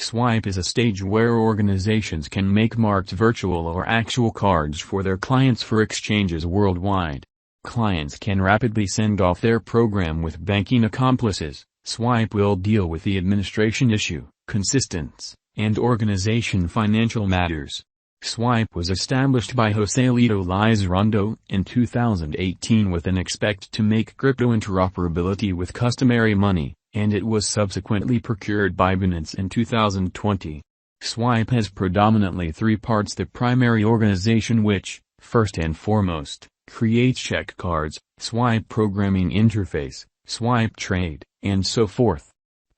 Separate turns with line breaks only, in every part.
Swipe is a stage where organizations can make marked virtual or actual cards for their clients for exchanges worldwide. Clients can rapidly send off their program with banking accomplices. Swipe will deal with the administration issue, consistence, and organization financial matters. Swipe was established by Joselito Lizarondo in 2018 with an expect to make crypto interoperability with customary money, and it was subsequently procured by Binance in 2020. Swipe has predominantly three parts: the primary organization which, first and foremost, creates check cards, Swipe programming interface, Swipe trade, and so forth.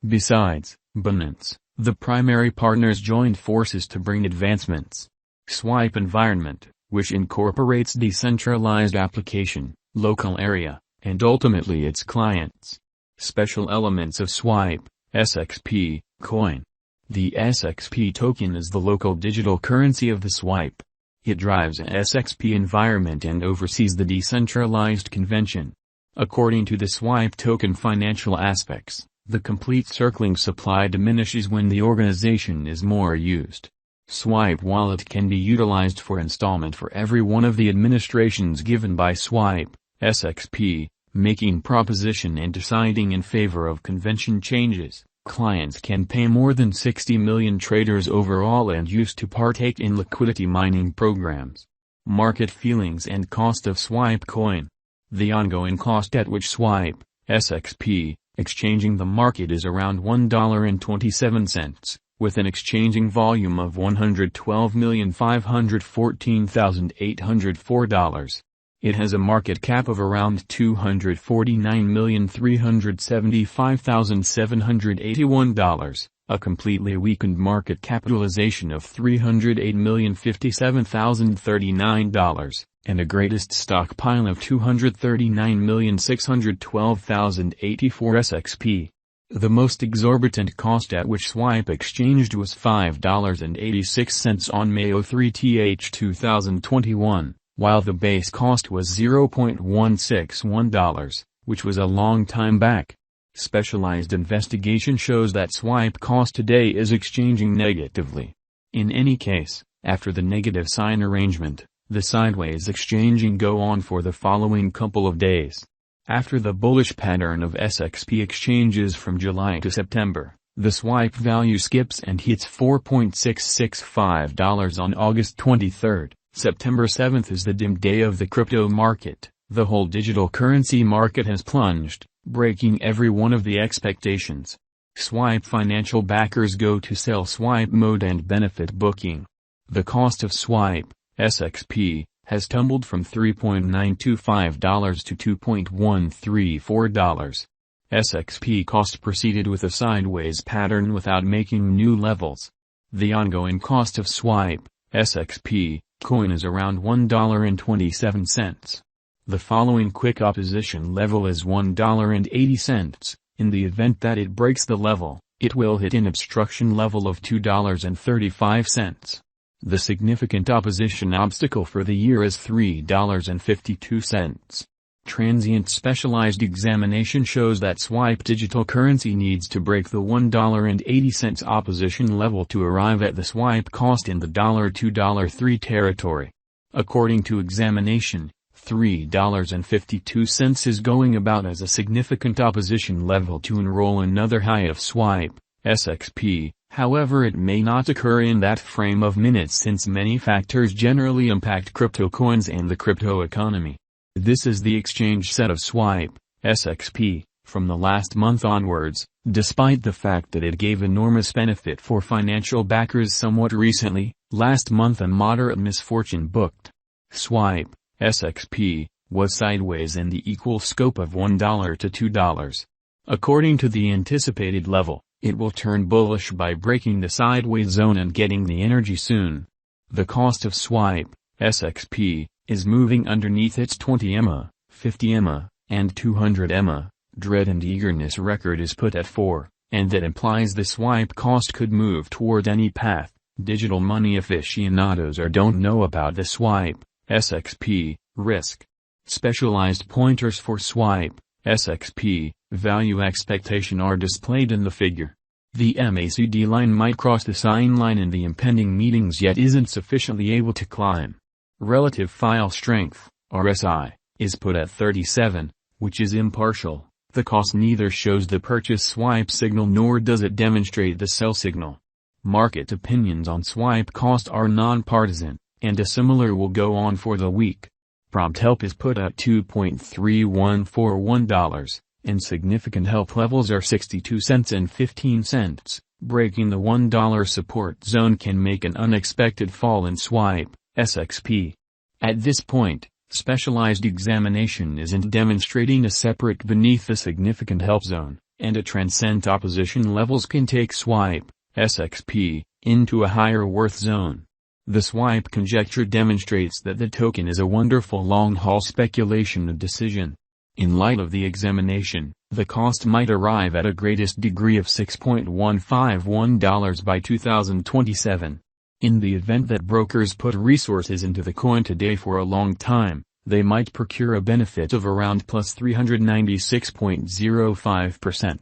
Besides, Binance, the primary partners joined forces to bring advancements. Swipe environment, which incorporates decentralized application, local area, and ultimately its clients. Special elements of Swipe, SXP, coin. The SXP token is the local digital currency of the Swipe. It drives an SXP environment and oversees the decentralized convention. According to the Swipe token financial aspects, the complete circling supply diminishes when the organization is more used. Swipe wallet can be utilized for installment for every one of the administrations given by Swipe, SXP, making proposition and deciding in favor of convention changes. Clients can pay more than 60 million traders overall and used to partake in liquidity mining programs. Market feelings and cost of Swipe coin. The ongoing cost at which Swipe, SXP, exchanging the market is around $1.27, with an exchanging volume of $112,514,804. It has a market cap of around $249,375,781, a completely weakened market capitalization of $308,057,039, and a greatest stockpile of 239,612,084 SXP. The most exorbitant cost at which Swipe exchanged was $5.86 on May 3, 2021. While the base cost was $0.161, which was a long time back. Specialized investigation shows that Swipe cost today is exchanging negatively. In any case, after the negative sign arrangement, the sideways exchanging go on for the following couple of days. After the bullish pattern of SXP exchanges from July to September, the Swipe value skips and hits $4.665 on August 23. September 7 is the dim day of the crypto market. The whole digital currency market has plunged, breaking every one of the expectations. Swipe financial backers go to sell Swipe mode and benefit booking. The cost of Swipe, SXP, has tumbled from $3.925 to $2.134. SXP cost proceeded with a sideways pattern without making new levels. The ongoing cost of Swipe, SXP, coin is around $1.27. The following quick opposition level is $1.80. In the event that it breaks the level, it will hit an obstruction level of $2.35. The significant opposition obstacle for the year is $3.52. Transient specialized examination shows that Swipe digital currency needs to break the $1.80 opposition level to arrive at the Swipe cost in the $2.03 territory. According to examination, $3.52 is going about as a significant opposition level to enroll another high of Swipe, SXP. However, it may not occur in that frame of minutes since many factors generally impact crypto coins and the crypto economy. This is the exchange set of Swipe, SXP, from the last month onwards, despite the fact that it gave enormous benefit for financial backers somewhat recently. Last month a moderate misfortune booked. Swipe, SXP, was sideways in the equal scope of $1 to $2. According to the anticipated level, it will turn bullish by breaking the sideways zone and getting the energy soon. The cost of Swipe, SXP, is moving underneath its 20 EMA, 50 EMA, and 200 EMA. Dread and eagerness record is put at 4, and that implies the Swipe cost could move toward any path. Digital money aficionados don't know about the Swipe, SXP, risk. Specialized pointers for Swipe, SXP, value expectation are displayed in the figure. The MACD line might cross the sign line in the impending meetings yet isn't sufficiently able to climb. Relative file strength, RSI, is put at 37, which is impartial. The cost neither shows the purchase swipe signal nor does it demonstrate the sell signal. Market opinions on swipe cost are non-partisan, and a similar will go on for the week. Prompt help is put at $2.3141, and significant help levels are 62 cents and 15 cents. Breaking the $1 support zone can make an unexpected fall in swipe, SXP. At this point, specialized examination isn't demonstrating a separate beneath the significant help zone, and a transcend opposition levels can take swipe, SXP, into a higher worth zone. The swipe conjecture demonstrates that the token is a wonderful long-haul speculation decision. In light of the examination, the cost might arrive at a greatest degree of $6.151 by 2027. In the event that brokers put resources into the coin today for a long time, they might procure a benefit of around plus 396.05%.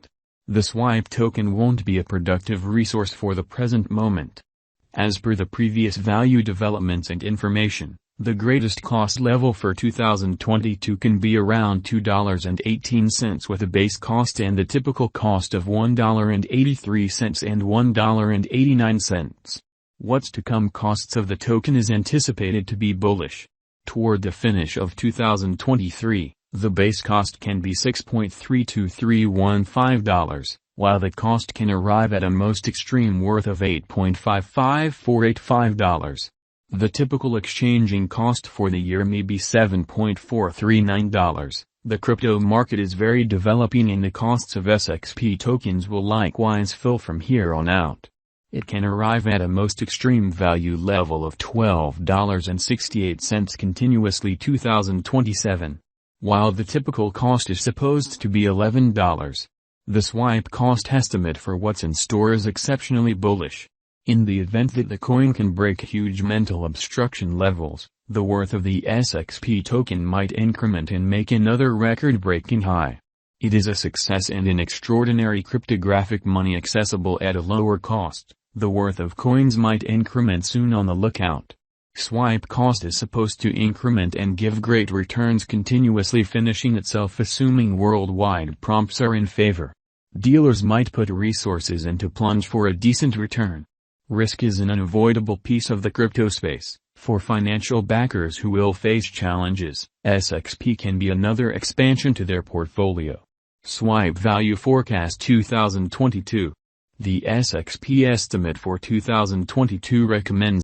The swipe token won't be a productive resource for the present moment. As per the previous value developments and information, the greatest cost level for 2022 can be around $2.18 with a base cost and the typical cost of $1.83 and $1.89. What's to come costs of the token is anticipated to be bullish. Toward the finish of 2023, the base cost can be $6.32315, while the cost can arrive at a most extreme worth of $8.55485. The typical exchanging cost for the year may be $7.439. The crypto market is very developing and the costs of SXP tokens will likewise fill from here on out. It can arrive at a most extreme value level of $12.68 continuously 2027. While the typical cost is supposed to be $11. The swipe cost estimate for what's in store is exceptionally bullish. In the event that the coin can break huge mental obstruction levels, the worth of the SXP token might increment and make another record-breaking high. It is a success and an extraordinary cryptographic money accessible at a lower cost. The worth of coins might increment soon, on the lookout. Swipe cost is supposed to increment and give great returns continuously, finishing itself assuming worldwide prompts are in favor. Dealers might put resources into plunge for a decent return. Risk is an unavoidable piece of the crypto space. For financial backers who will face challenges, SXP can be another expansion to their portfolio. Swipe Value Forecast 2022. The SXP estimate for 2022 recommends